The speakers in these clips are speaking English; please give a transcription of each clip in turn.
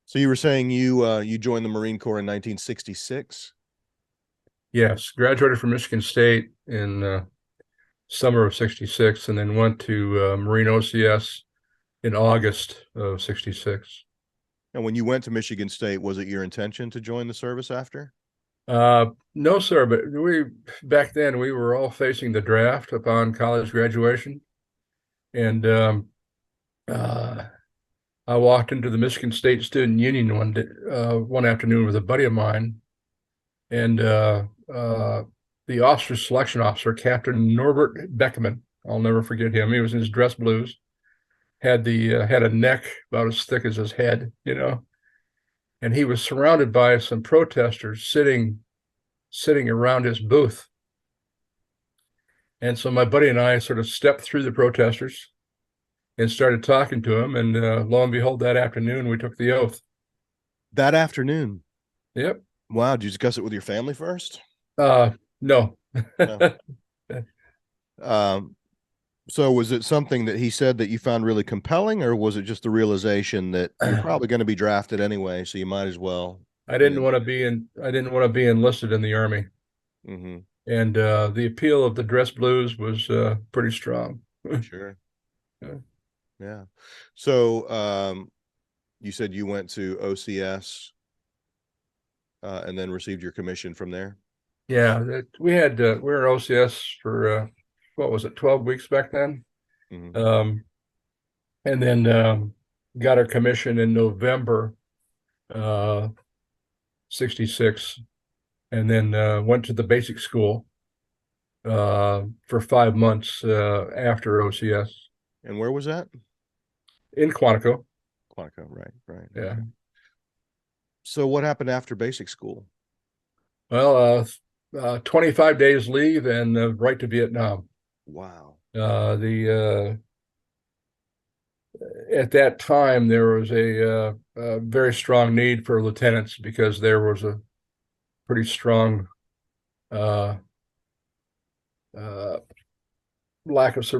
So you were saying you joined the Marine Corps in 1966? Yes, graduated from Michigan State in summer of '66, and then went to Marine OCS in August of '66. And when you went to Michigan State, was it your intention to join the service after? No, sir, but we back then we were all facing the draft upon college graduation, and uh, I walked into the Michigan State Student Union one afternoon with a buddy of mine, and the officer selection officer, Captain Norbert Beckman. I'll never forget him. He was in his dress blues, had a neck about as thick as his head, and he was surrounded by some protesters sitting around his booth. And so my buddy and I sort of stepped through the protesters and started talking to him. And lo and behold, that afternoon we took the oath. That afternoon. Yep. Wow. Did you discuss it with your family first? No. No. Um, so was it something that he said that you found really compelling, or was it just the realization that you're probably going to be drafted anyway, so you might as well get in I didn't want to be enlisted in the army. there? Mm-hmm. And the appeal of the dress blues was pretty strong. Sure. Yeah. Yeah. So you said you went to OCS and then received your commission from there? Yeah, we were in OCS for what was it, 12 weeks back then? Mm-hmm. Um, and then got our commission in November uh, '66, and then went to the basic school for 5 months after OCS And where was that? in Quantico. Quantico, right, right. Yeah. Okay. So what happened after basic school? Well, 25 days leave and right to Vietnam. Wow. The At that time there was a very strong need for lieutenants because there was a pretty strong uh, uh, lack of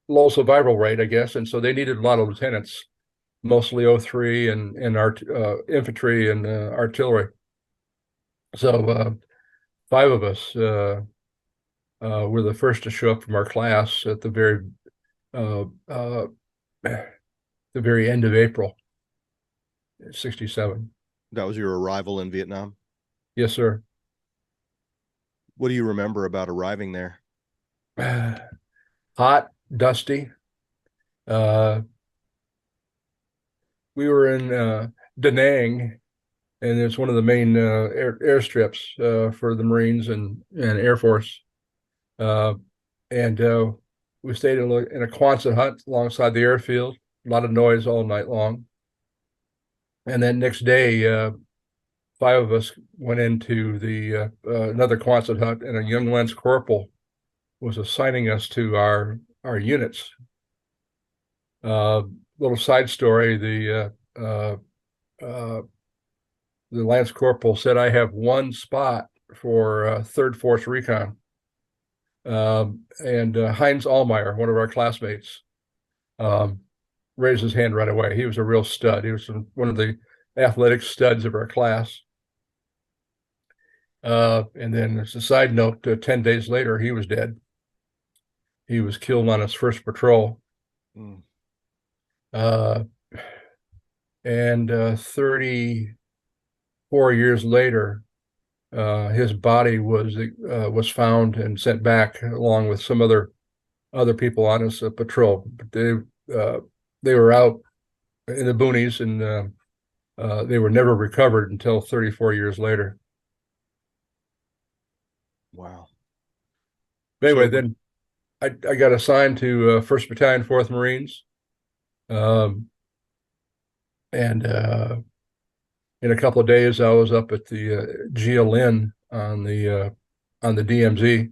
low survival rate, I guess, and so they needed a lot of lieutenants, mostly O3 and infantry and artillery. So five of us were the first to show up from our class at uh, uh, the very end of April '67. That was your arrival in Vietnam? Yes, sir. What do you remember about arriving there? Hot, dusty. Uh, we were in Danang, and it's one of the main airstrips for the Marines and Air Force. Uh, and we stayed in a Quonset hut alongside the airfield. A lot of noise all night long. And then next day, five of us went into the another Quonset hut, and a young lance corporal was assigning us to our units. Uh, Little side story: uh, the lance corporal said, "I have one spot for Third Force Recon." And Heinz Allmeyer, one of our classmates, um, raised his hand right away. He was a real stud. He was one of the athletic studs of our class. And then, as a side note, 10 days later, he was dead. He was killed on his first patrol. Mm. Uh, and 34 years later, his body was found and sent back along with some other people on his patrol. But they were out in the boonies, and they were never recovered until 34 years later. Wow. But anyway, So, then I got assigned to First Battalion, Fourth Marines, um, and in a couple of days I was up at the GLN on the DMZ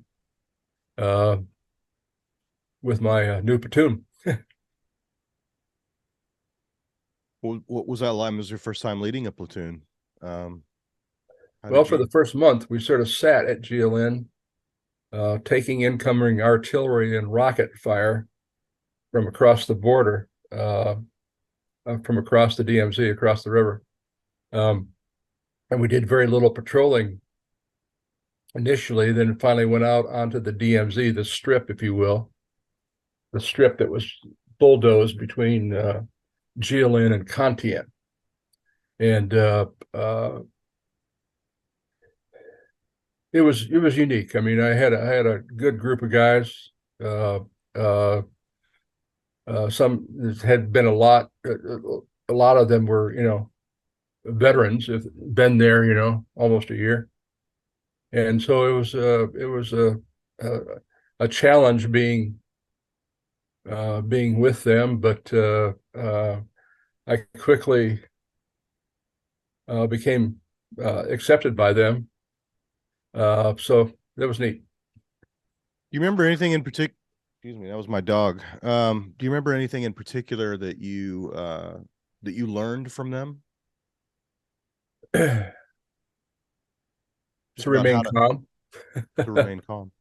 uh, with my new platoon. what was that like? Was your first time leading a platoon? How Well, did for you? the first month, we sort of sat at GLN, taking incoming artillery and rocket fire from across the border. from across the DMZ, across the river. Um, and we did very little patrolling initially, then finally went out onto the DMZ, the strip, if you will, the strip that was bulldozed between Jilin and Kantian. And it was unique. I mean, I had a good group of guys. Uh, uh, some had been a lot of them were, veterans, have been there, almost a year. And so it was a challenge being with them, but I quickly became accepted by them. So that was neat. You remember anything in particular? Excuse me, that was my dog. Do you remember anything in particular that you learned from them? To Just about how remain calm. to remain calm.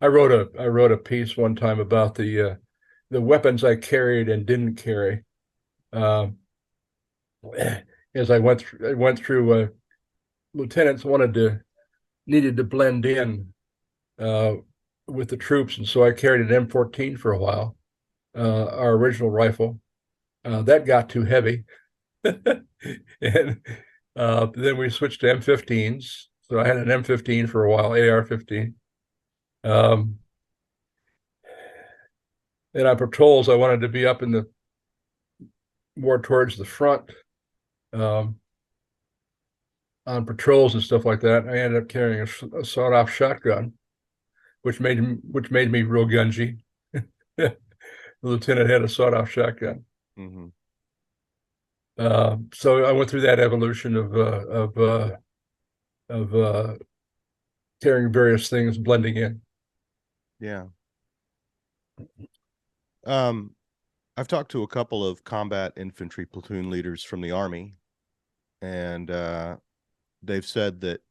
I wrote a piece one time about the weapons I carried and didn't carry. Um, as I went through lieutenants needed to blend in uh, with the troops, and so I carried an M14 for a while, our original rifle. That got too heavy, and then we switched to M15s. So I had an M15 for a while, AR-15. Um, and on patrols, I wanted to be up in the more towards the front, um, on patrols and stuff like that. I ended up carrying a sawed-off shotgun, which made me real gungy. The lieutenant had a sawed-off shotgun. Hmm. So I went through that evolution of carrying various things, blending in. Yeah. Um, I've talked to a couple of combat infantry platoon leaders from the Army, and they've said that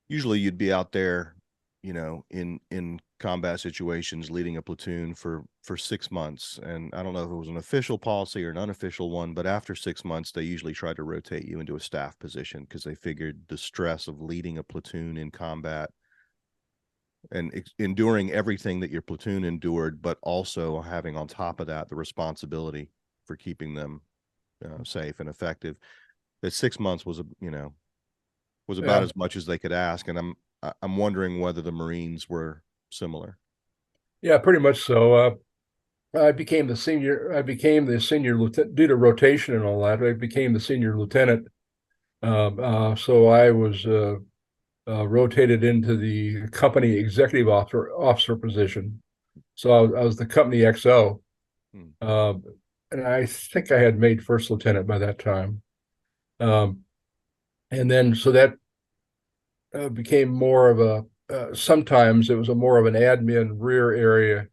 usually you'd be out there, in combat situations leading a platoon for 6 months. And I don't know if it was an official policy or an unofficial one, but after 6 months, they usually try to rotate you into a staff position because they figured the stress of leading a platoon in combat and enduring everything that your platoon endured, but also having on top of that the responsibility for keeping them safe and effective. That 6 months was about Yeah, as much as they could ask, and I'm wondering whether the Marines were similar. yeah, pretty much so. I became the senior lieutenant due to rotation and all that. I became the senior lieutenant. So I was rotated into the company executive officer position. So I was the company XO, Hmm. um, and I think I had made first lieutenant by that time. Um, and then so that became more of a. Sometimes it was a more of an admin rear area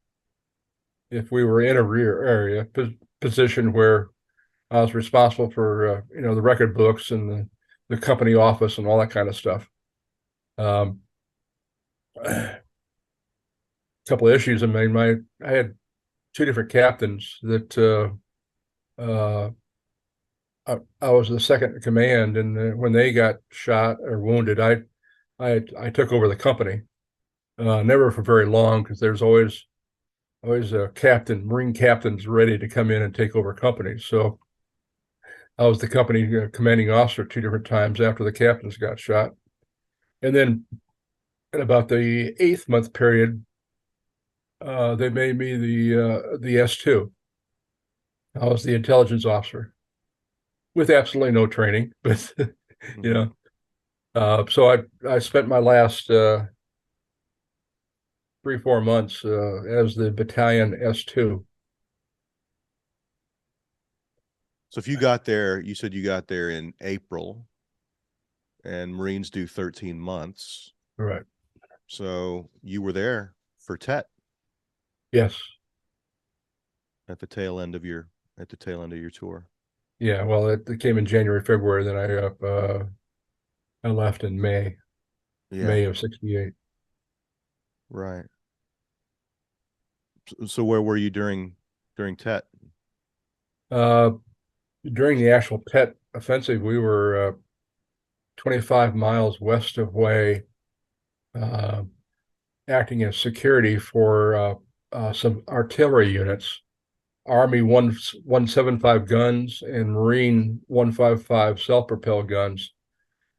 if we were in a rear area position where I was responsible for the record books and the company office and all that kind of stuff. Um, a couple of issues. I mean, I had two different captains that uh, I was the second in command, and when they got shot or wounded, I took over the company. Never for very long because there's always a Marine captains ready to come in and take over companies. So I was the company commanding officer two different times after the captains got shot. And then at about the 8th month period, they made me the S2. I was the intelligence officer with absolutely no training, but you Mm-hmm. know. So I spent my last 3 4 months as the battalion S2. So if you got there, you said you got there in April, and Marines do 13 months. Right. So you were there for Tet Yes. at the tail end of your tour. Yeah. Well, it came in January, February. Then I left in Yeah, May of '68. right. So where were you during Tet? Uh, During the actual pet offensive, we were 25 miles west of Way, uh, acting as security for some artillery units, Army 175 guns and Marine 155 self-propelled guns.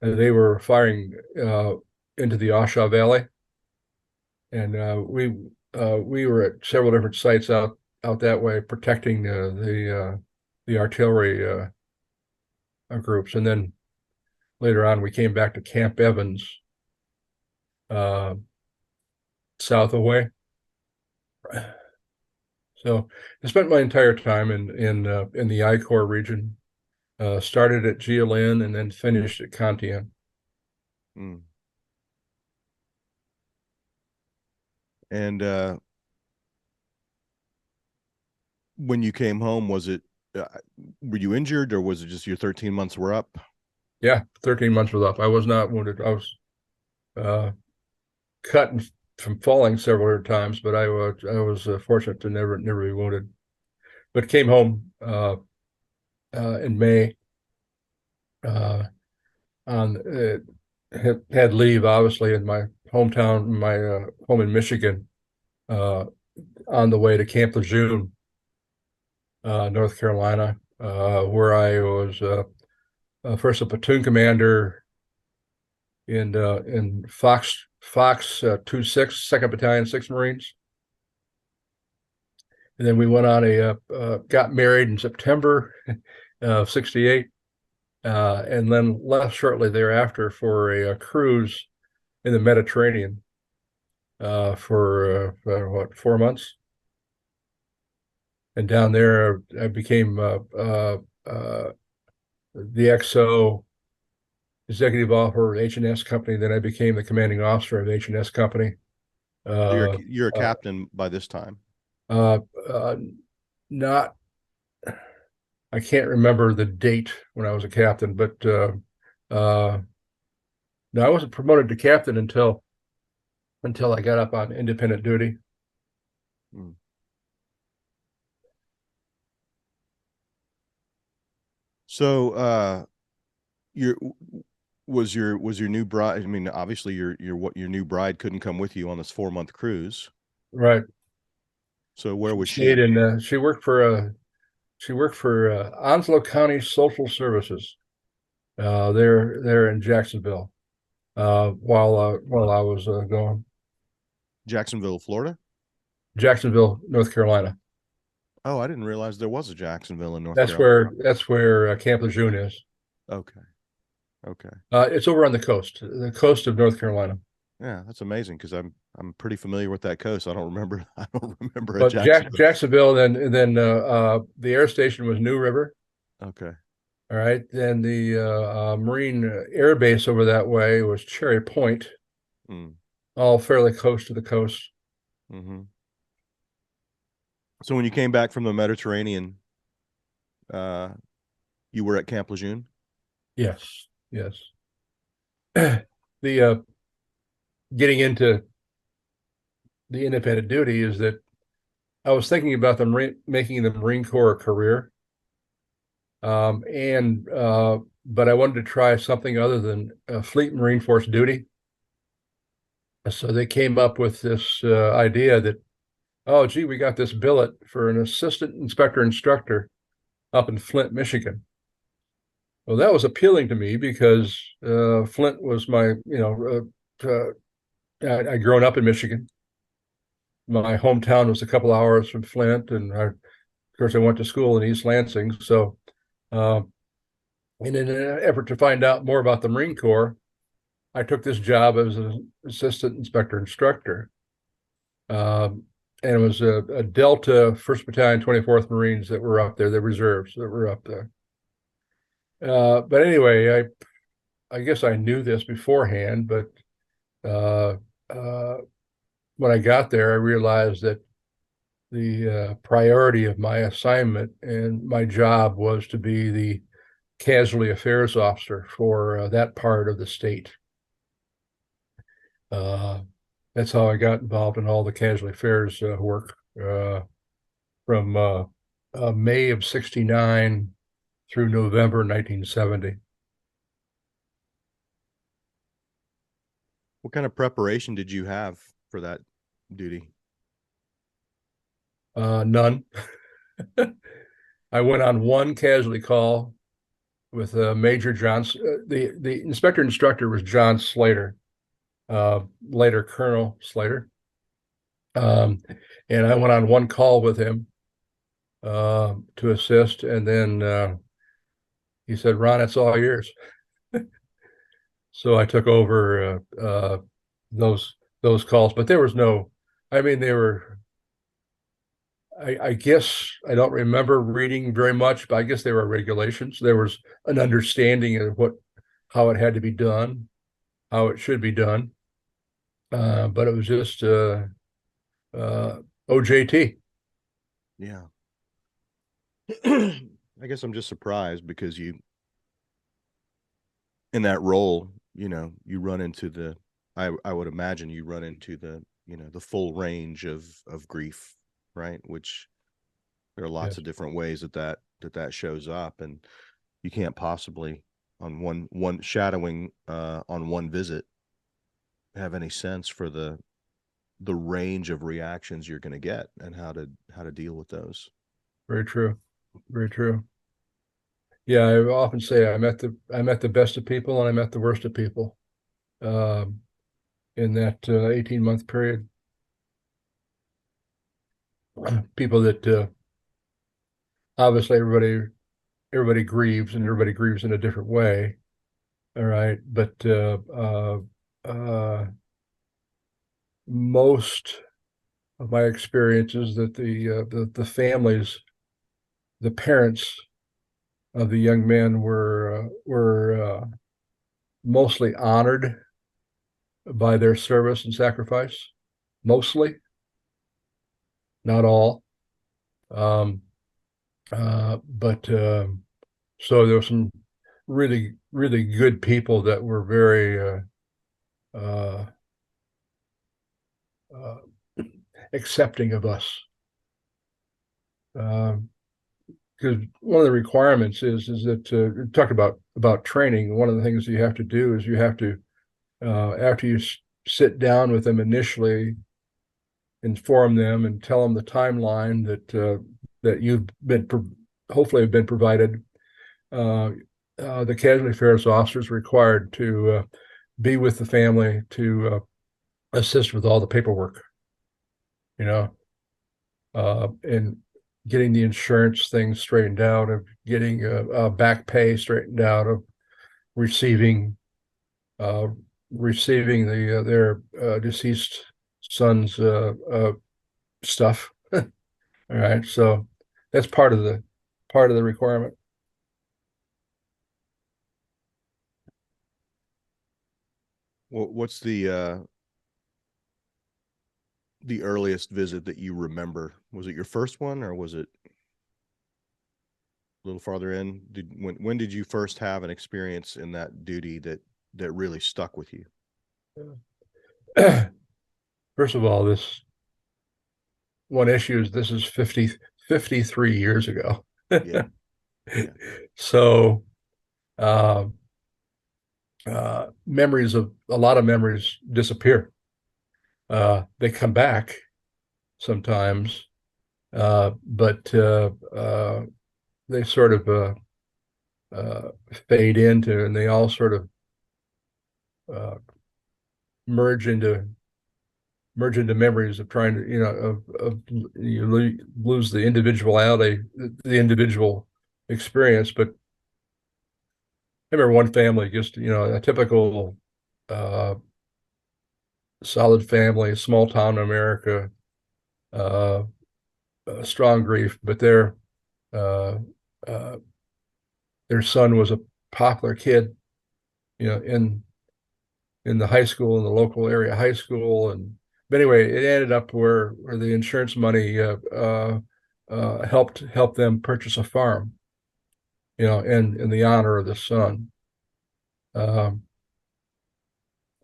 And they were firing into the Oshawa Valley, and we were at several different sites out that way, protecting the artillery groups. And then later on, we came back to Camp Evans, uh, south of Way. So I spent my entire time in the I Corps region. Started at GLN and then finished at Kantian. Mm. And when you came home, was it were you injured, or was it just your 13 months were up? Yeah, 13 months was up. I was not wounded. I was uh, cut from falling several times, but I was fortunate to never be wounded. But came home in May. Uh, on had leave obviously in my hometown, my home in Michigan, uh, on the way to Camp Lejeune, North Carolina, where I was first a platoon commander in Fox 26 Second Battalion, 6th Marines, and then we went on got married in September of '68, and then left shortly thereafter for a cruise in the Mediterranean for what, 4 months. And down there, I became the XO executive officer of H&S Company. Then I became the commanding officer of H&S Company. So Uh, you're a uh, captain by this time. uh, uh, Not, I can't remember the date when I was a captain, but uh, no, I wasn't promoted to captain until I got up on independent duty. Mm. So your was your new bride, I mean, obviously your new bride couldn't come with you on this 4 month cruise. Right. So where She was stayed she? in. She worked for Onslow County Social Services. There in Jacksonville. While I was going, Jacksonville, Florida? Jacksonville, North Carolina. Oh, I didn't realize there was a Jacksonville in North That's Carolina. where Camp Lejeune is. Okay. Okay. It's over on the coast of North Carolina. Yeah, that's amazing because I'm pretty familiar with that coast. I don't remember I don't remember a But Jacksonville. Jacksonville, then the air station was New River. Okay. All right. Then the Marine Air Base over that way was Cherry Point, Mm. all fairly close to the coast. Hmm. So when you came back from the Mediterranean, uh, you were at Camp Lejeune? Yes, yes. The Getting into the independent duty is that I was thinking about making the Marine Corps a career, and but I wanted to try something other than Fleet Marine Force duty. So they came up with this idea that, oh, gee, we got this billet for an assistant inspector instructor up in Flint, Michigan. Well, that was appealing to me because Flint was I'd grown up in Michigan. My hometown was a couple hours from Flint, and of course, I went to school in East Lansing. So, uh, in an effort to find out more about the Marine Corps, I took this job as an assistant inspector instructor. Um, and it was a Delta 1st Battalion, 24th Marines that were up there, the reserves that were up there. But anyway, I guess I knew this beforehand, but uh, uh, when I got there, I realized that the priority of my assignment and my job was to be the Casualty Affairs officer for that part of the state. Uh, that's how I got involved in all the Casualty Affairs work, from May of '69 through November 1970. What kind of preparation did you have for that duty? None. I went on one casualty call with Major John. The instructor was John Slater, later Colonel Slater. Um, and I went on one call with him to assist, and then he said, "Ron, it's all yours." So I took over those calls, but there was no. I mean, they were. I guess I don't remember reading very much, but I guess there were regulations. There was an understanding of how it had to be done, how it should be done. But it was just uh, OJT. Yeah. I guess I'm just surprised because in that role, you run into I would imagine you run into the full range of grief, right? Which there are lots Yes, of different ways that shows up, and you can't possibly on one shadowing on one visit have any sense for the range of reactions you're going to get and how to deal with those. very true, very true. Yeah, I often say I met the best of people and I met the worst of people um, in that 18-month period. People that obviously everybody grieves and everybody grieves in a different way. All right, but most of my experiences that the families, the parents of the young men were mostly honored by their service and sacrifice. Mostly, not all. Um, but so there were some really, really good people that were very uh, uh, accepting of us. Because one of the requirements is that talk about training. One of the things you have to do is you have to after you sit down with them initially, inform them and tell them the timeline that you've been hopefully have been provided. Uh, the casualty affairs officer is required to be with the family to assist with all the paperwork, you know, and getting the insurance thing straightened out, of getting back pay straightened out, of receiving uh, receiving their deceased son's stuff. All right, so that's part of the requirement. What's the earliest visit that you remember? Was it your first one, or was it a little farther in? When did you first have an experience in that duty that really stuck with you? First of all, this one issue is this is 53 years ago. Yeah, yeah, So uh, memories of a lot of memories disappear. They come back sometimes, but they sort of fade into, and they all sort of uh, merge into memories of trying to, of you lose the individuality, the individual experience. But I remember one family, just a typical uh, solid family, small town in America, uh, strong grief, but uh, uh, their son was a popular kid, in the high school, in the local area high school. And but anyway, it ended up where the insurance money helped them purchase a farm, in the honor of the son. Um,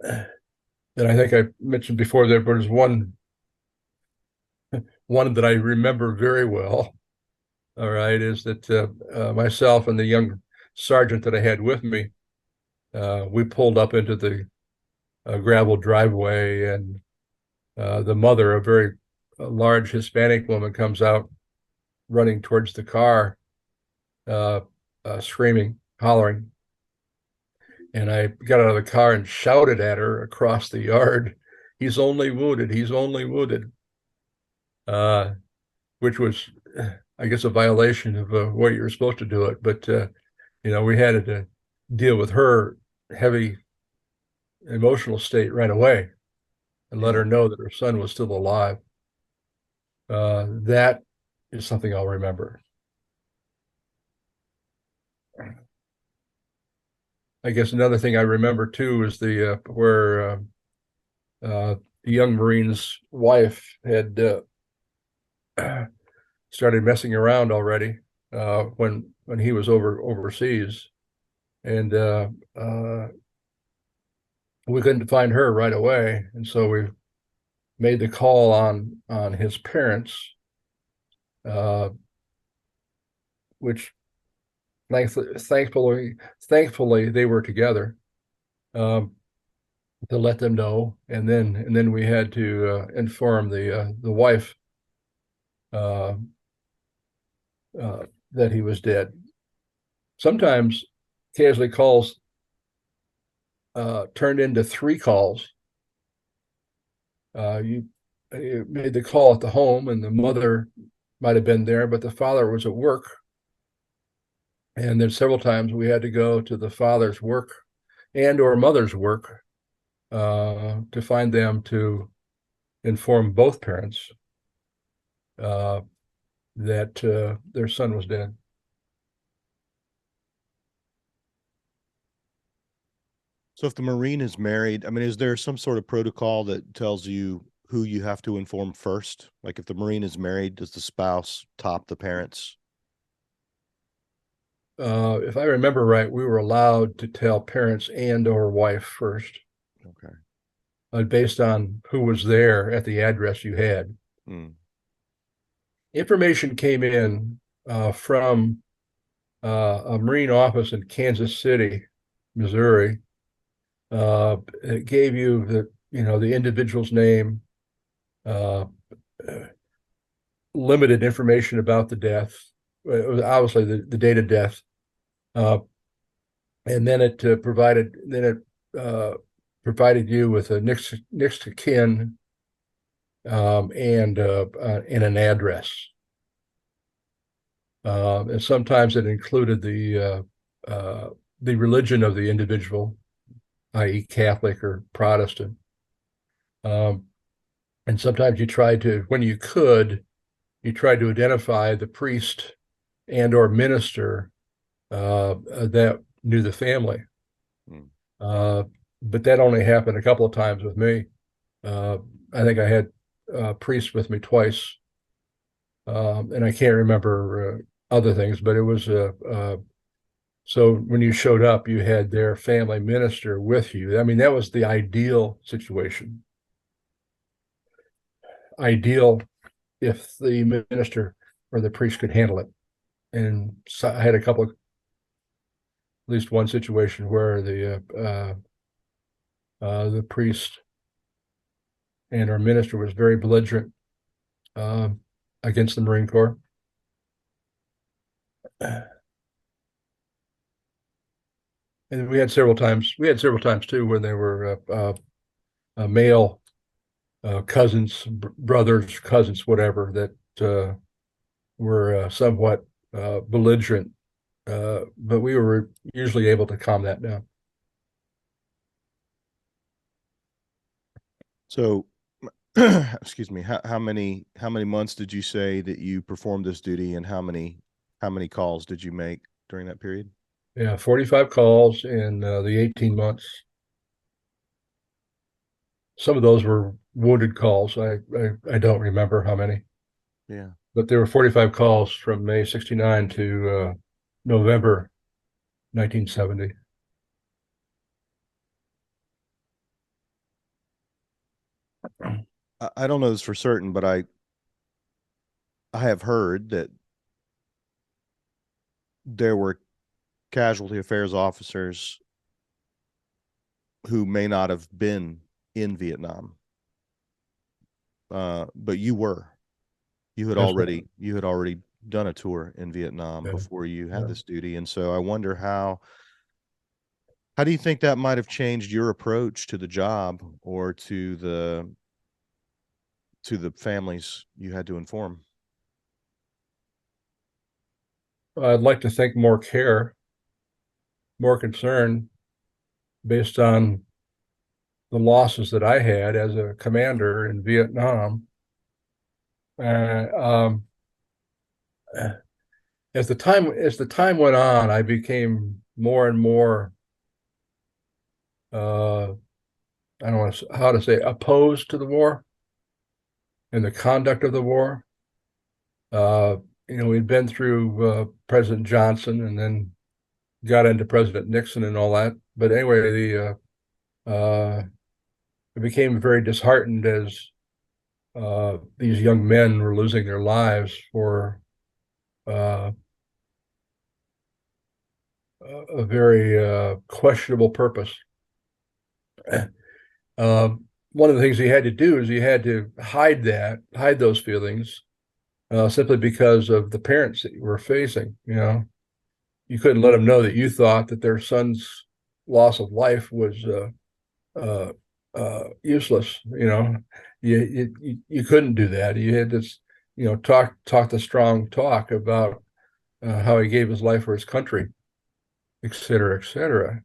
and I think I mentioned before there was one that I remember very well. all right, is that myself and the young sergeant that I had with me, we pulled up into the gravel driveway, and the mother, a very large Hispanic woman, comes out running towards the car, uh, screaming, hollering. And I got out of the car and shouted at her across the yard, "He's only wounded. He's only wounded," uh, which was, I guess, a violation of what you were supposed to do it. But, we had to deal with her heavy emotional state right away and let Yeah. her know that her son was still alive. That is something I'll remember. I guess another thing I remember too is the where the young Marine's wife had started messing around already when he was overseas, and we couldn't find her right away, and so we made the call on his parents, uh, which thankfully thankfully they were together, um, to let them know, and then we had to inform the wife uh, that he was dead. Sometimes casualty calls turned into three calls. You made the call at the home, and the mother might have been there, but the father was at work. And then several times we had to go to the father's work and or mother's work to find them to inform both parents uh, that their son was dead. So if the Marine is married, I mean, is there some sort of protocol that tells you who you have to inform first? Like if the Marine is married, does the spouse top the parents? If I remember right, we were allowed to tell parents and or wife first, Okay. based on who was there at the address you had. Mm. Information came in from a Marine office in Kansas City, Missouri. It gave you the individual's name, uh, limited information about the death. It was obviously the date of death, uh, and then it provided you with a next to kin, and an address. And sometimes it included the religion of the individual, i.e., Catholic or Protestant. Um, and sometimes when you could, you tried to identify the priest and or minister that knew the family. Mm. Uh, but that only happened a couple of times with me. Uh, I think I had priests with me twice, and I can't remember other things, but it was so when you showed up, you had their family minister with you. I mean, that was the ideal situation. Ideal if the minister or the priest could handle it. And so I had at least one situation where the priest and our minister was very belligerent uh, against the Marine Corps. And we had several times. We had several times too when there were male cousins, brothers, cousins, whatever, that were somewhat belligerent. But we were usually able to calm that down. So, excuse me, how many months did you say that you performed this duty, and how many calls did you make during that period? Yeah, 45 calls in the 18 months. Some of those were wounded calls. I don't remember how many, Yeah. but there were 45 calls from May 69 to November 1970. I don't know this for certain, but I have heard that there were casualty affairs officers who may not have been in Vietnam, but you were. Yes, You had already done a tour in Vietnam yeah, before you had yeah. this duty, and so I wonder how do you think that might have changed your approach to the job or to the families you had to inform? I'd like to think more care, more concern based on the losses that I had as a commander in Vietnam. Uh, um, as the time went on, I became more and more I don't want how to say opposed to the war and the conduct of the war. Uh, we'd been through President Johnson and then got into President Nixon and all that. But anyway, I became very disheartened as these young men were losing their lives for uh, a very questionable purpose. One of the things he had to do is he had to hide those feelings, simply because of the parents that you were facing. You couldn't let them know that you thought that their son's loss of life was uh, useless. You couldn't do that. You had to, talk the strong talk about how he gave his life for his country, et cetera, et cetera.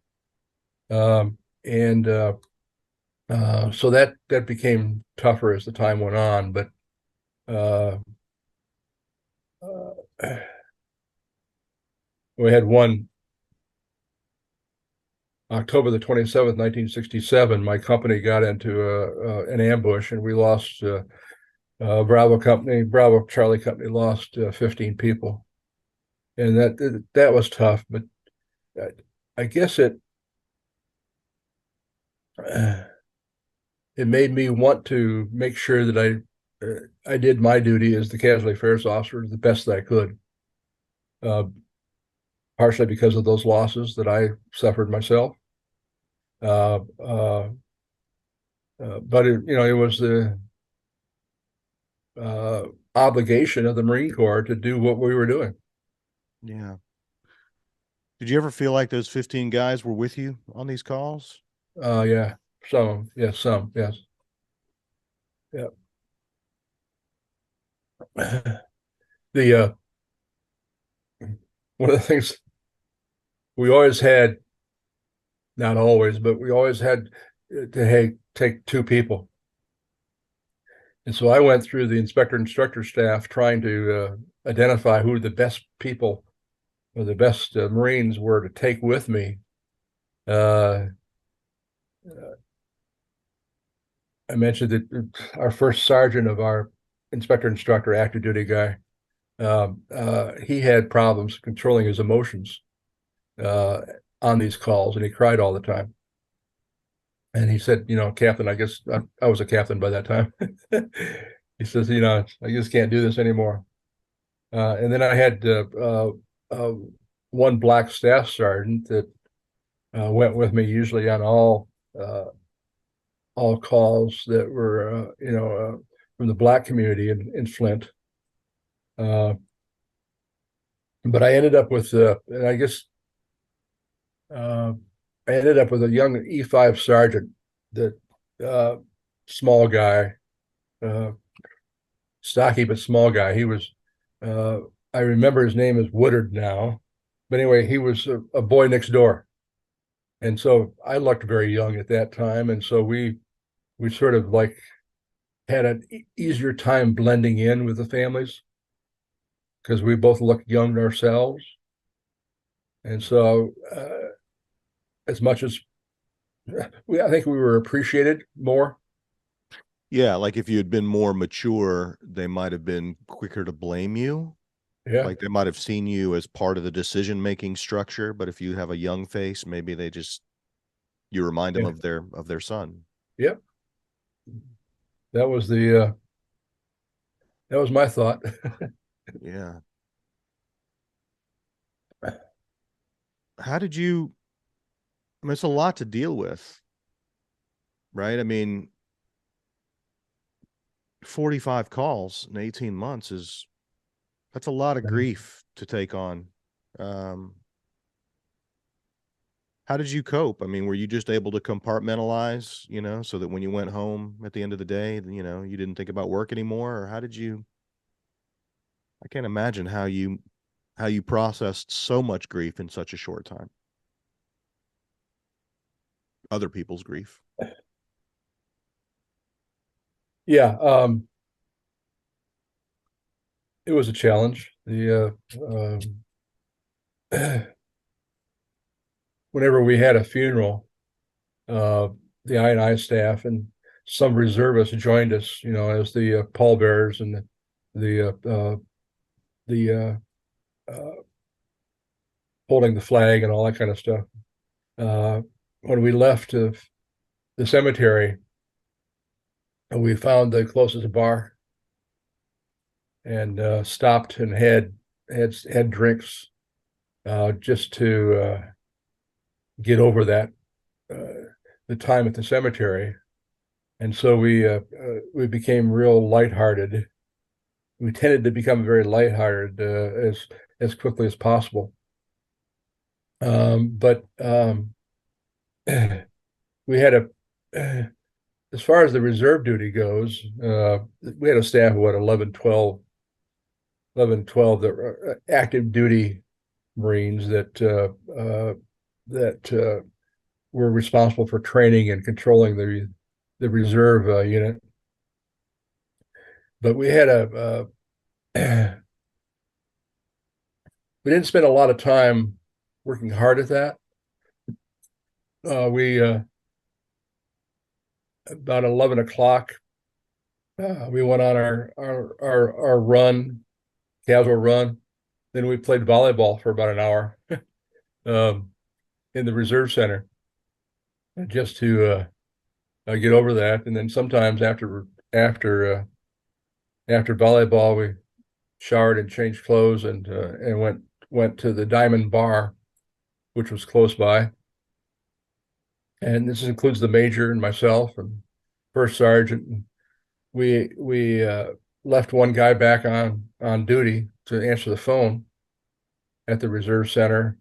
And So that became tougher as the time went on. But uh, uh, we had one October the 27th, 1967. My company got into an ambush, and we lost Bravo Charlie Company lost 15 people, and that was tough. But I, I guess uh, it made me want to make sure that I did my duty as the casualty affairs officer the best that I could. Uh, Partially because of those losses that I suffered myself. Uh, uh, but it was the uh, obligation of the Marine Corps to do what we were doing. Yeah. Did you ever feel like those 15 guys were with you on these calls? Yeah, some, yes, yeah. The One of the things we always had, not always, but we always had to take two people. And so I went through the inspector instructor staff trying to identify who the best people or the best Marines were to take with me. Uh, I mentioned that our first sergeant of our inspector instructor, active duty guy, he had problems controlling his emotions uh, on these calls, and he cried all the time. And he said, Captain, I guess I was a captain by that time. He says, I just can't do this anymore. And then I had uh, one black staff sergeant that went with me usually on all calls that were, from the black community in Flint. Uh, but I ended up with, and I guess uh, I ended up with a young E5 sergeant, that uh, small guy, uh, stocky but small guy. He was, uh, I remember his name is Woodard now, but anyway, he was a boy next door, and so I looked very young at that time, and so we sort of like had an easier time blending in with the families because we both looked young ourselves, and so as much as I think we were appreciated more. Yeah, like if you had been more mature, they might have been quicker to blame you. Yeah, Like they might have seen you as part of the decision-making structure, but if you have a young face, maybe they just you remind them yeah, of their son. yeah. That was the that was my thought. Yeah. how did you, I mean, it's a lot to deal with, right? I mean, 45 calls in 18 months is, that's a lot of grief to take on. Um, how did you cope? I mean, were you just able to compartmentalize, so that when you went home at the end of the day, you didn't think about work anymore? Or how did you, I can't imagine how you processed so much grief in such a short time. Other people's grief. Yeah, it was a challenge. Whenever we had a funeral, uh, the I&I staff and some reservists joined us, as the pallbearers and the holding the flag and all that kind of stuff. When we left the cemetery, we found the closest bar and stopped and had drinks just to get over that the time at the cemetery. And so we became real lighthearted. We tended to become very lighthearted as quickly as possible. But we had as far as the reserve duty goes, we had a staff of what, 11, 12 that were active duty Marines that were responsible for training and controlling the reserve unit. But we had we didn't spend a lot of time working hard at that. We About 11 o'clock, we went on our run, casual run. Then we played volleyball for about an hour um, in the reserve center just to get over that. And then sometimes after volleyball, we showered and changed clothes and went to the Diamond Bar, which was close by. And this includes the major and myself and first sergeant. And we left one guy back on duty to answer the phone at the reserve center.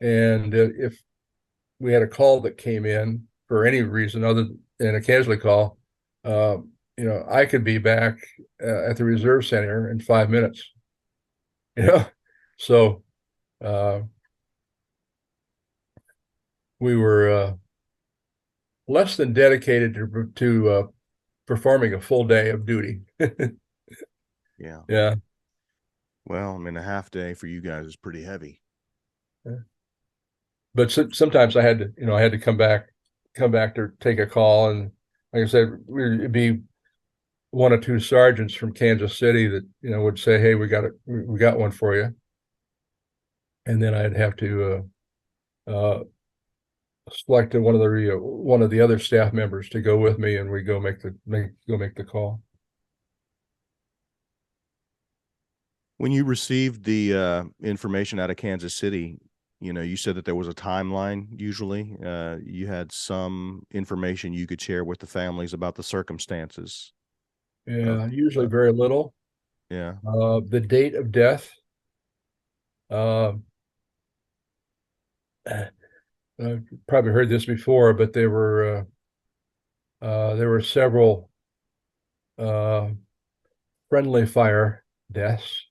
And if we had a call that came in for any reason other than a casualty call, I could be back at the reserve center in 5 minutes. So uh, we were less than dedicated to performing a full day of duty. Yeah. Yeah. Well, I mean, a half day for you guys is pretty heavy. But sometimes I had to come back to take a call. And like I said, it'd be one or two sergeants from Kansas City that, would say, "Hey, we got one for you." And then I'd have to select one of the other staff members to go with me, and we go make the call. When you received the information out of Kansas City, you said that there was a timeline. Usually, you had some information you could share with the families about the circumstances of. Yeah, usually very little. Yeah. The date of death. Uh, I've probably heard this before, but there were several uh, friendly fire deaths,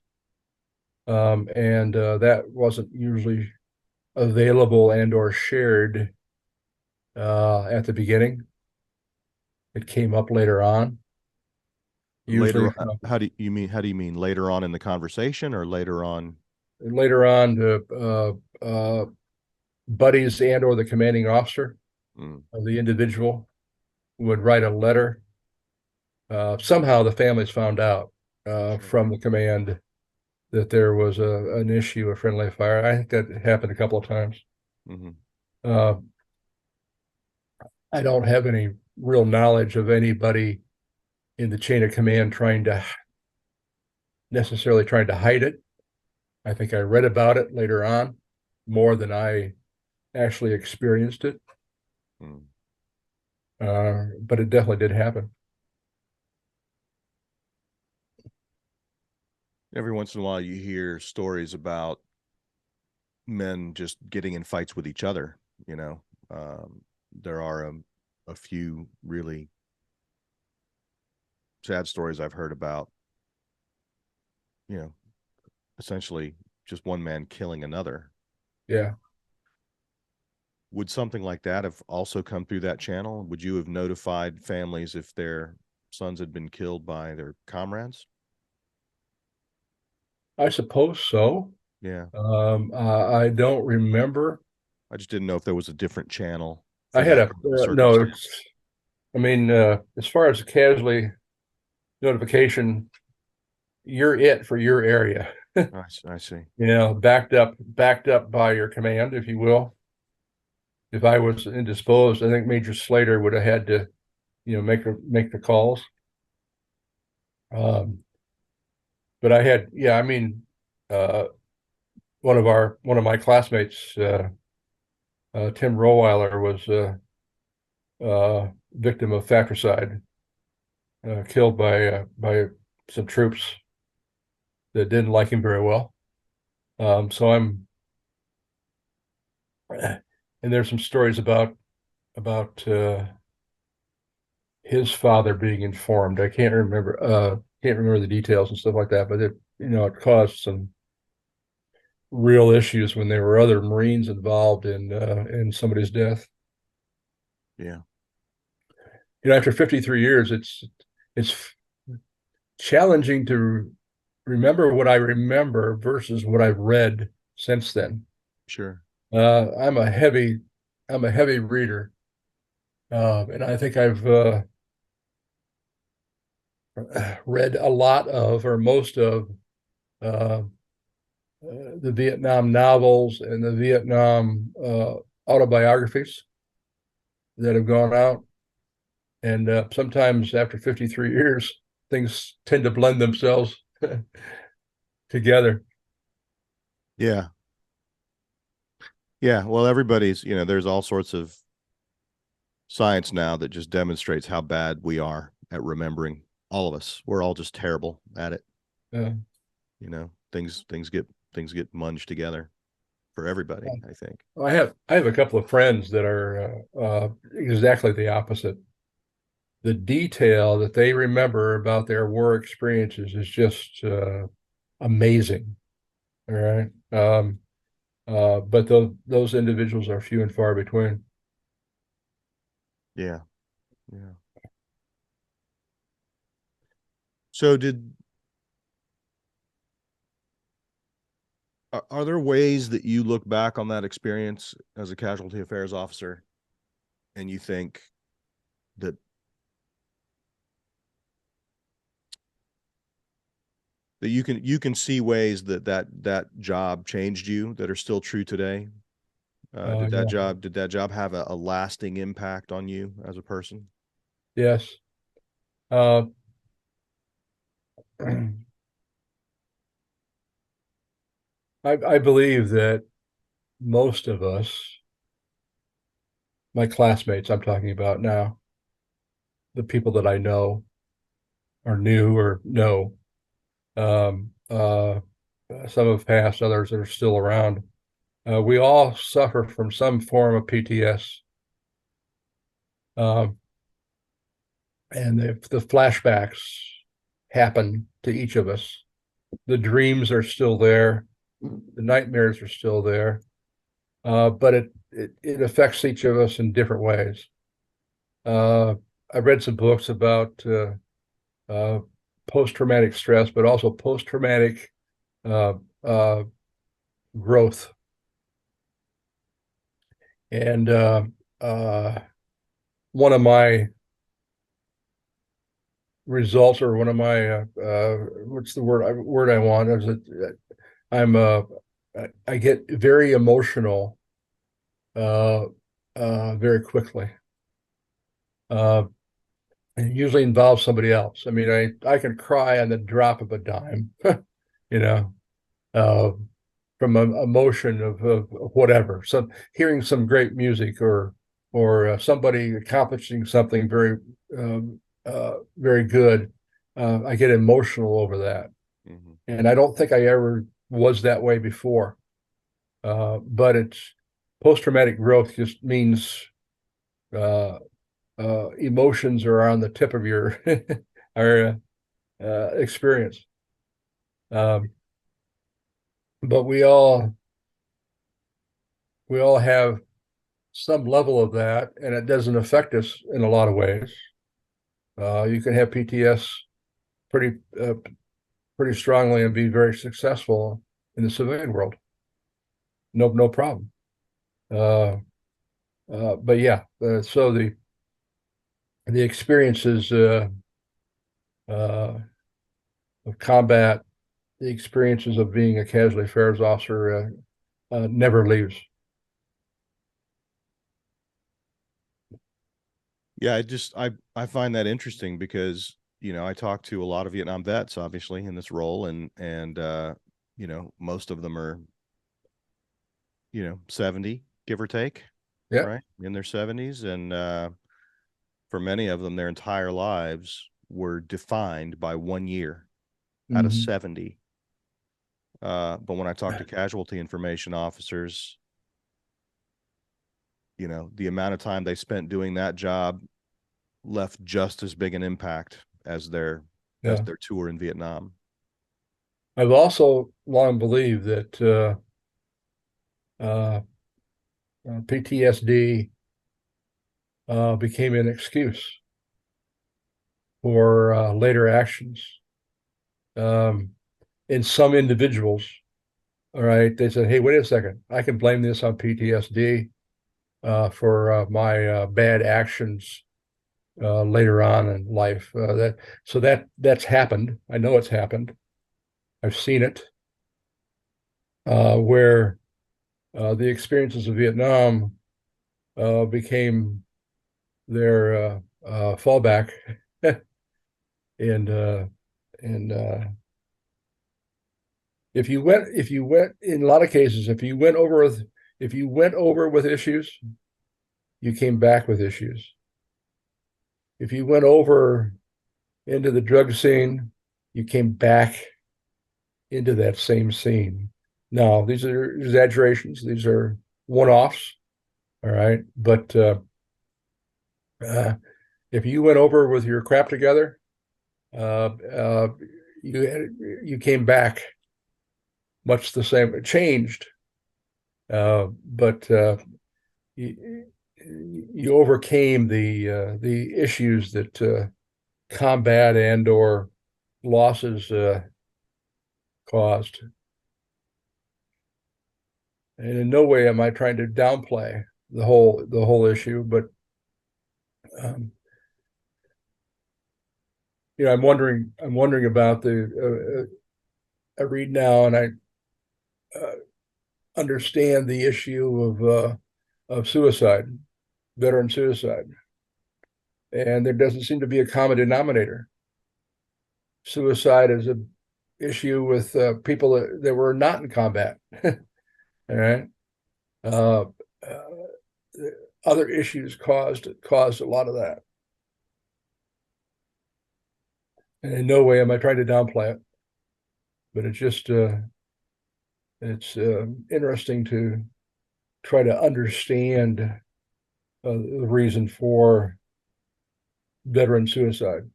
and that wasn't usually available and or shared at the beginning. It came up later on. Usually, How do you mean later on in the conversation or later on? later on, buddies and or the commanding officer of the individual would write a letter. Somehow the families found out Sure. from the command that there was an issue of friendly fire. I think that happened a couple of times. Mm-hmm. Uh, I don't have any real knowledge of anybody in the chain of command necessarily trying to hide it. I think I read about it later on, more than I actually experienced it. Mm. But it definitely did happen. Every once in a while, you hear stories about men just getting in fights with each other. You know, there are a few really sad stories I've heard about, you know, essentially just one man killing another. Yeah. Would something like that have also come through that channel? Would you have notified families if their sons had been killed by their comrades? I suppose so. Yeah. I don't remember. I just didn't know if there was a different channel I for had that a kind of no. circumstance. I mean, as far as casualty notification, you're it for your area. I see. Backed up by your command, if you will. If I was indisposed, I think Major Slater would have had to, make the calls. Um, but I had, yeah, I mean, uh, one of my classmates, Tim Rohweiler, was victim of fratricide, killed by some troops that didn't like him very well. So I'm, and there's some stories about his father being informed. I can't remember the details and stuff like that, but it caused some real issues when there were other Marines involved in somebody's death. Yeah, After 53 years, it's challenging to remember what I remember versus what I've read since then. sure. Uh, I'm a heavy I'm a heavy reader, and I think I've read a lot of or most of uh, the Vietnam novels and the Vietnam autobiographies that have gone out. And sometimes after 53 years, things tend to blend themselves together. Yeah. Yeah. Well, everybody's, there's all sorts of science now that just demonstrates how bad we are at remembering. All of us. We're all just terrible at it. Uh, Things get munged together for everybody, I think. I have a couple of friends that are exactly the opposite. The detail that they remember about their war experiences is just amazing. All right. But those individuals are few and far between. Yeah. Yeah. So are there ways that you look back on that experience as a casualty affairs officer and you think that you can see ways that job changed you that are still true today? Did that Yeah. job have a lasting impact on you as a person? Yes. Uh, I believe that most of us, my classmates, I'm talking about now, the people that I know or knew or know, some have passed, others that are still around. We all suffer from some form of PTS. Um, and the flashbacks happen to each of us. The dreams are still there, the nightmares are still there, but it affects each of us in different ways. Uh, I read some books about uh, post traumatic stress, but also post traumatic uh, uh, growth. And uh, one of my results, or one of my what's the word I want is that I'm I get very emotional uh, very quickly. Uh, and it usually involves somebody else. I mean, I can cry on the drop of a dime, you know. Uh, from an emotion of whatever, some hearing some great music or somebody accomplishing something very good. I get emotional over that, Hmm. and I don't think I ever was that way before. But it's post traumatic growth just means uh, emotions are on the tip of your our experience. Um, but we all have some level of that, and it doesn't affect us in a lot of ways. You can have PTS pretty pretty strongly and be very successful in the civilian world. No problem. Uh, but yeah, so the experiences uh, of combat, the experiences of being a casualty affairs officer never leaves. Yeah, I find that interesting because, I talk to a lot of Vietnam vets, obviously, in this role, and most of them are, 70, give or take, Yeah. right? In their 70s. And for many of them, their entire lives were defined by 1 year out of Mm-hmm. 70. But when I talk to casualty information officers, the amount of time they spent doing that job left just as big an impact as Yeah. their tour in Vietnam. I've also long believed that uh, PTSD became an excuse for later actions. Um, in some individuals, all right, they said, "Hey, wait a second, I can blame this on PTSD for my bad actions later on in life." That's happened. I know it's happened. I've seen it where the experiences of Vietnam became their fallback, and uh, and if you went in a lot of cases, if you went over with issues, you came back with issues. If you went over into the drug scene, you came back into that same scene. Now, these are exaggerations. These are one-offs. All right. But uh, if you went over with your crap together, uh, uh, you came back much the same. It changed, but you, you overcame the issues that combat and or losses caused. And in no way am I trying to downplay the whole issue, but um, I'm wondering about I read now and I uh, understand the issue of suicide, veteran suicide, and there doesn't seem to be a common denominator. Suicide is a issue with people that were not in combat. All right. Uh, uh, Other issues caused a lot of that. And in no way am I trying to downplay it, but it's interesting to try to understand the reason for veteran suicide.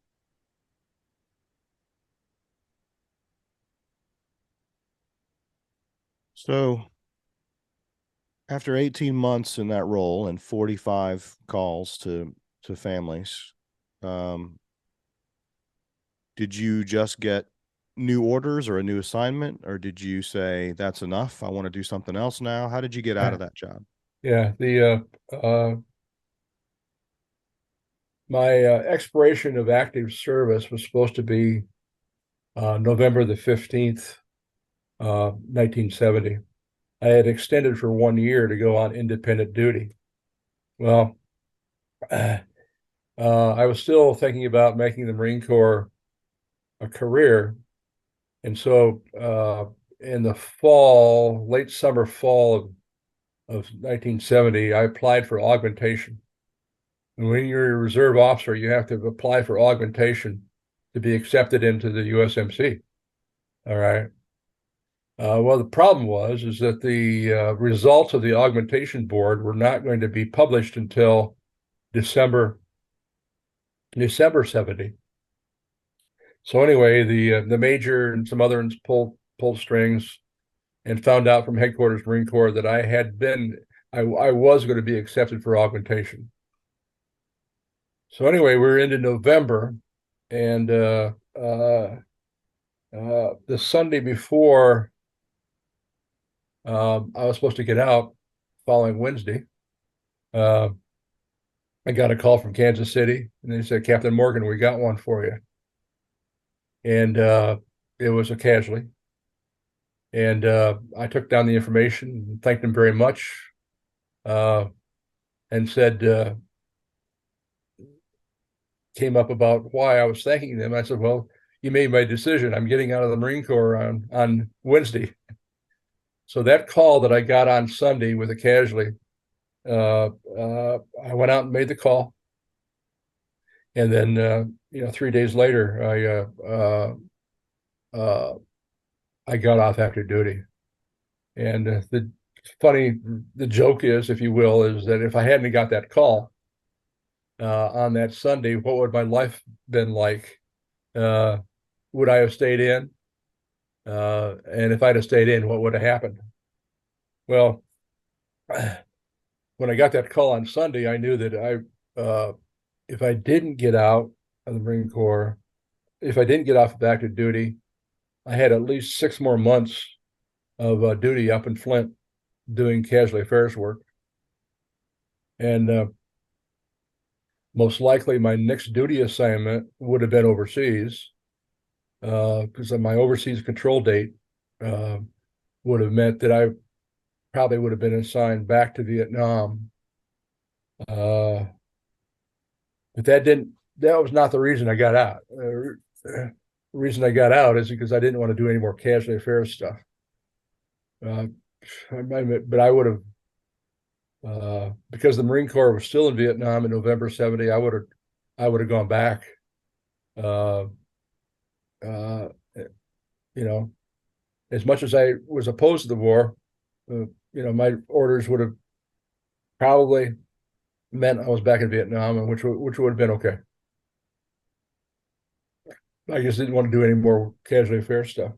So after 18 months in that role and 45 calls to families, um, did you just get new orders or a new assignment, or did you say that's enough? I want to do something else now. How did you get out of that job? Yeah, the my expiration of active service was supposed to be November the 15th, 1970. I had extended for 1 year to go on independent duty. Well, I was still thinking about making the Marine Corps a career, and so in the fall, late summer, fall of 1970, I applied for augmentation. And when you're a reserve officer, you have to apply for augmentation to be accepted into the USMC. All right. Well, the problem is that the results of the augmentation board were not going to be published until December 70. So anyway, the major and some others pulled strings and found out from headquarters Marine Corps that I was going to be accepted for augmentation. So anyway, we're into November, and the Sunday before I was supposed to get out, following Wednesday, uh, I got a call from Kansas City, and they said, "Captain Morgan, we got one for you," and it was a casualty. And I took down the information and thanked them very much, and said, came up about why I was thanking them. I said, "Well, you made my decision. I'm getting out of the Marine Corps on Wednesday." So that call that I got on Sunday with a casualty, I went out and made the call, and then 3 days later, I got off active duty. And the joke is, if you will, is that if I hadn't got that call on that Sunday, what would my life been like? Would I have stayed in? And if I'd have stayed in, what would have happened? Well, when I got that call on Sunday, I knew that if I didn't get out of the Marine Corps, if I didn't get off of active duty, I had at least 6 more months of duty up in Flint doing casualty affairs work. And most likely my next duty assignment would have been overseas, because my overseas control date would have meant that I probably would have been assigned back to Vietnam. But that was not the reason I got out. The reason I got out is because I didn't want to do any more casualty affairs stuff. But I would have, because the Marine Corps was still in Vietnam in November 70, I would have gone back. Uh, uh, as much as I was opposed to the war, my orders would have probably meant I was back in Vietnam, and which would have been okay. I just didn't want to do any more casualty affairs stuff.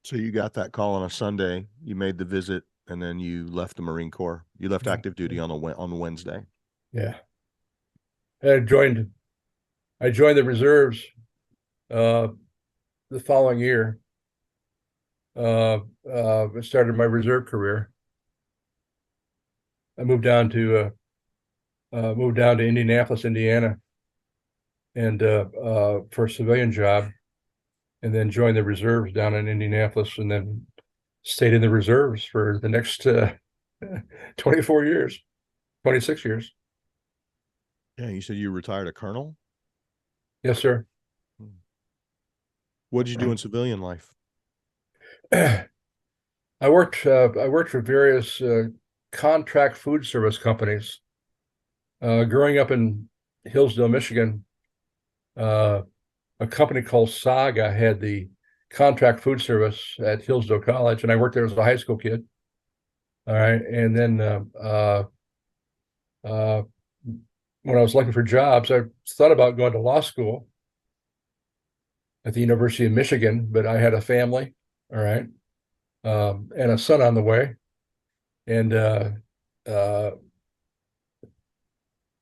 So you got that call on a Sunday, you made the visit, and then you left the Marine Corps. You left active duty on Wednesday. Yeah. I joined the reserves the following year. I started my reserve career. I moved down to Indianapolis, Indiana, and for a civilian job, and then joined the reserves down in Indianapolis, and then stayed in the reserves for the next 24 years, 26 years. Yeah, you said you retired a colonel? Yes, sir. What did you do in civilian life? I worked for various contract food service companies. Growing up in Hillsdale, Michigan, a company called Saga had the contract food service at Hillsdale College, and I worked there as a high school kid. All right, and then when I was looking for jobs, I thought about going to law school at the University of Michigan, but I had a family, all right, and a son on the way, and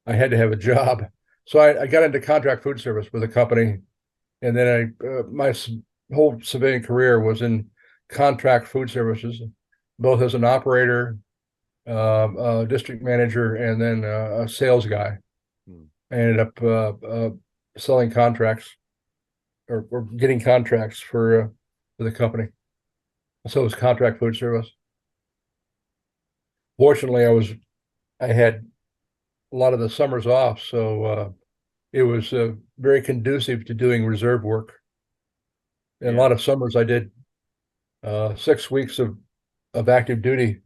I had to have a job. So I got into contract food service with a company, and then my whole civilian career was in contract food services, both as an operator, district manager, and then a sales guy. I ended up selling contracts or getting contracts for the company. So it was contract food service. Fortunately, I had a lot of the summers off, so it was very conducive to doing reserve work. And a Yeah. lot of summers I did 6 weeks of active duty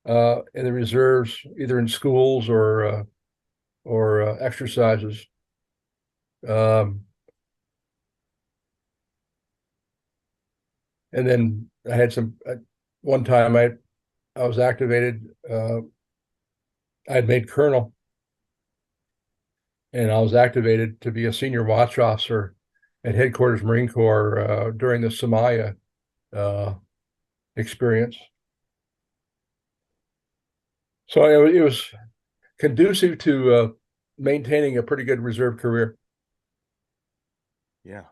in the reserves, either in schools or exercises. Um, and then I had one time I was activated. I had made colonel, and I was activated to be a senior watch officer at headquarters Marine Corps during the Somalia uh, experience. So it was conducive to maintaining a pretty good reserve career. Yeah.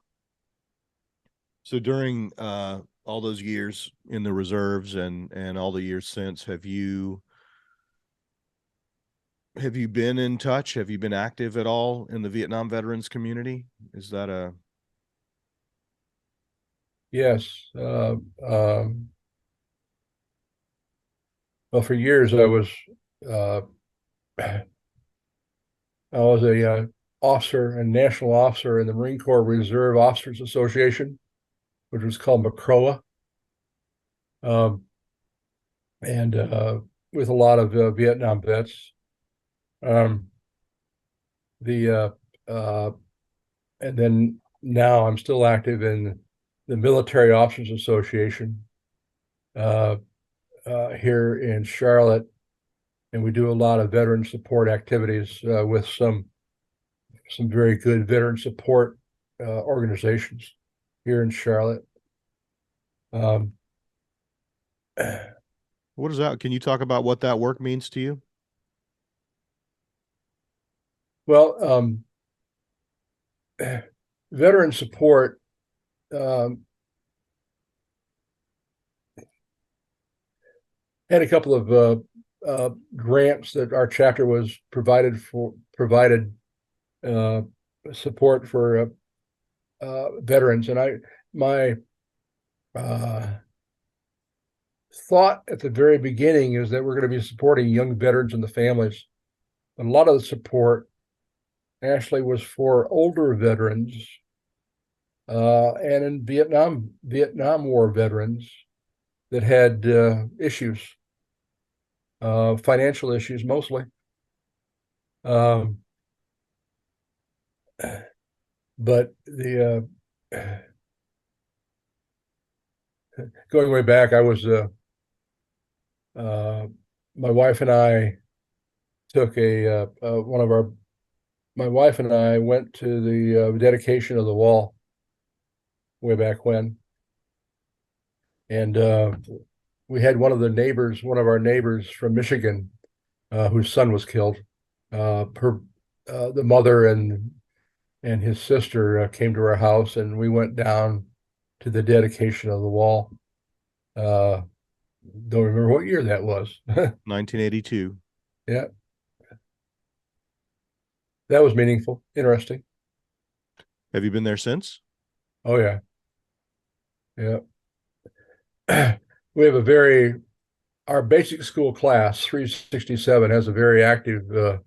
So during all those years in the reserves and all the years since, have you been in touch? Have you been active at all in the Vietnam veterans community? Is that a Yes. Well, for years uh, I was a officer and national officer in the Marine Corps Reserve Officers Association, which was called McCroa, um, and with a lot of Vietnam vets. Um, the uh, and then now I'm still active in the Military Officers Association uh, here in Charlotte, and we do a lot of veteran support activities with some very good veteran support organizations here in Charlotte. Um, what is that? Can you talk about what that work means to you? well, veteran support um, had a couple of grants that our chapter was provided uh, support for veterans, and my uh, thought at the very beginning is that we're going to be supporting young veterans and the families. And a lot of the support actually was for older veterans and in Vietnam War veterans that had issues, financial issues mostly. Um, but the going way back, I was uh, my wife and I took one of our my wife and I went to the dedication of the wall way back when, and we had one of our neighbors from Michigan, whose son was killed. The mother and his sister came to our house, and we went down to the dedication of the wall. Uh, don't remember what year that was. 1982. Yeah, that was meaningful, interesting. Have you been there since? Oh yeah, yeah. We have our basic school class 367 has a very active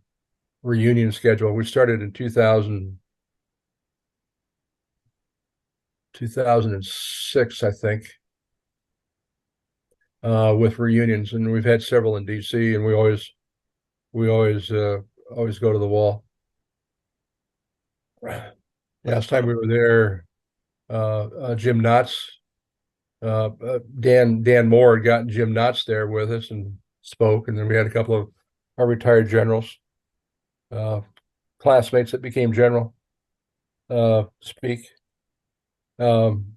reunion schedule. We started in 2006, I think, with reunions, and we've had several in DC, and we always go to the wall. Last time we were there, Jim Knotts, Dan Moore had gotten Jim Knotts there with us and spoke, and then we had a couple of our retired generals, uh, classmates that became general, speak. Um,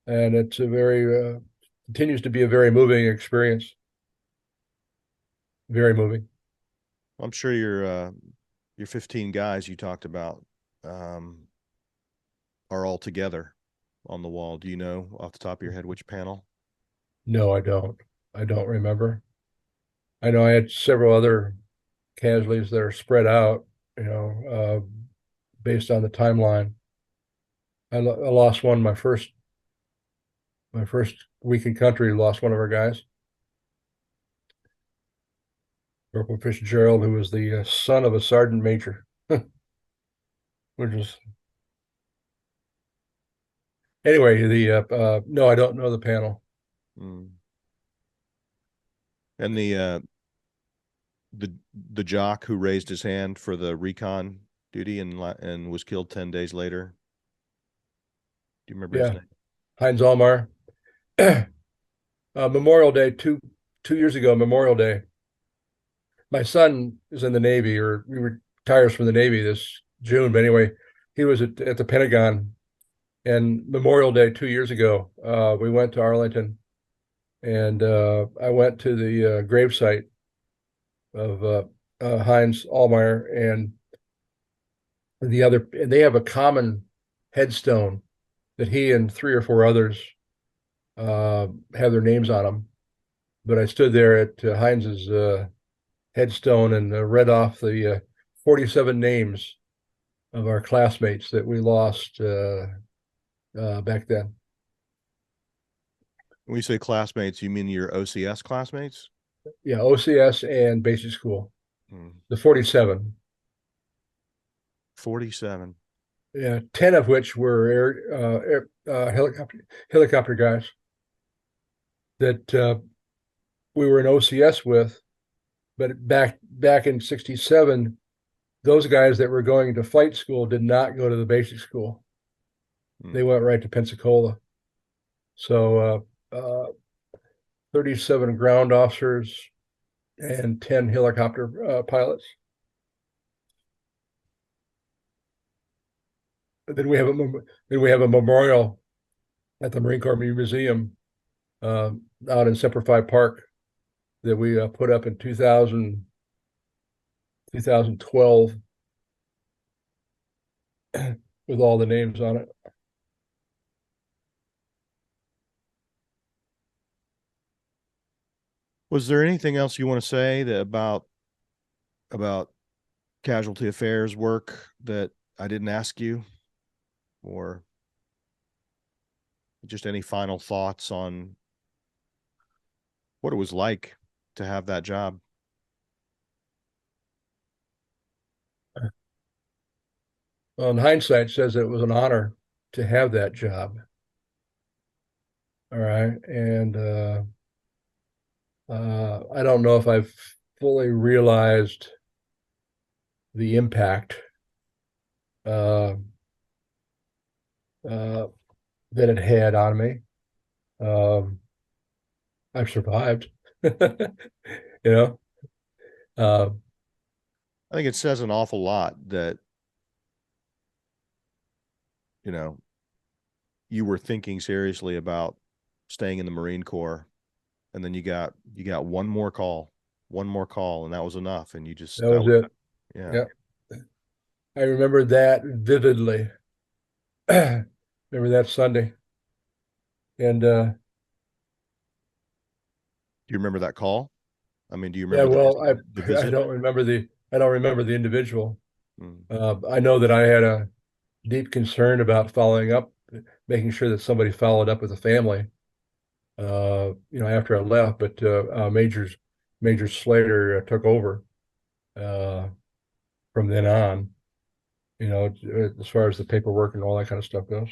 and it's a very continues to be a very moving experience. Very moving. I'm sure your 15 guys you talked about um, are all together on the wall. Do you know off the top of your head which panel? No, I don't. I don't remember. I know I had several other casualties that are spread out, based on the timeline. I lost one my first week in country. Lost one of our guys, Corporal Fitzgerald, who was the son of a sergeant major. which is anyway. The no, I don't know the panel. Mm. And the the jock who raised his hand for the recon duty and was killed 10 days later. Do you remember his Yeah, name? Heinz Allmeyer. Memorial Day, 2 years ago, Memorial Day. My son is in the Navy, or he retires from the Navy this June. But anyway, he was at the Pentagon, and Memorial Day 2 years ago, we went to Arlington, and I went to the gravesite of Heinz Allmeyer, and and they have a common headstone that he and three or four others have their names on them. But I stood there at Heinz's headstone and read off the 47 names of our classmates that we lost back then. When you say classmates, you mean your OCS classmates? Yeah, OCS and basic school, Hmm. the 47. 47. Yeah, 10 of which were helicopter guys that we were in OCS with. But back in '67, those guys that were going to flight school did not go to the basic school. Hmm. They went right to Pensacola. So 37 ground officers and 10 helicopter pilots. Then we have a memorial at the Marine Corps Museum out in Semper Fi Park that we put up in 2012 with all the names on it. Was there anything else you want to say about Casualty Affairs work that I didn't ask you, or just any final thoughts on what it was like to have that job? Well, in hindsight, says it was an honor to have that job. All right, and I don't know if I've fully realized the impact uh, uh, that it had on me. Um, I've survived, you know. Uh, I think it says an awful lot that, you know, you were thinking seriously about staying in the Marine Corps, and then you got one more call, and that was enough. And you just that that was was it. yeah. Yeah, I remember that vividly. Remember that Sunday, and Do you remember that call? I mean, do you yeah, remember well, the I visit? don't remember the individual. Mm. I know that I had a deep concern about following up, making sure that somebody followed up with the family. After I left, but Major Slater took over uh, from then on. As far as the paperwork and all that kind of stuff goes.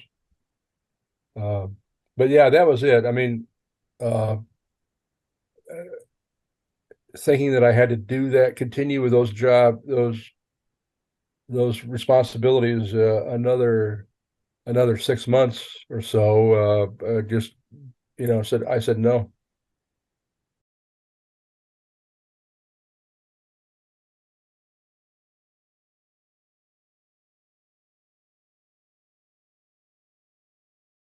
Uh, but yeah, that was it. I mean, uh, thinking that I had to do that, continue with those responsibilities, another 6 months or so. Just said no.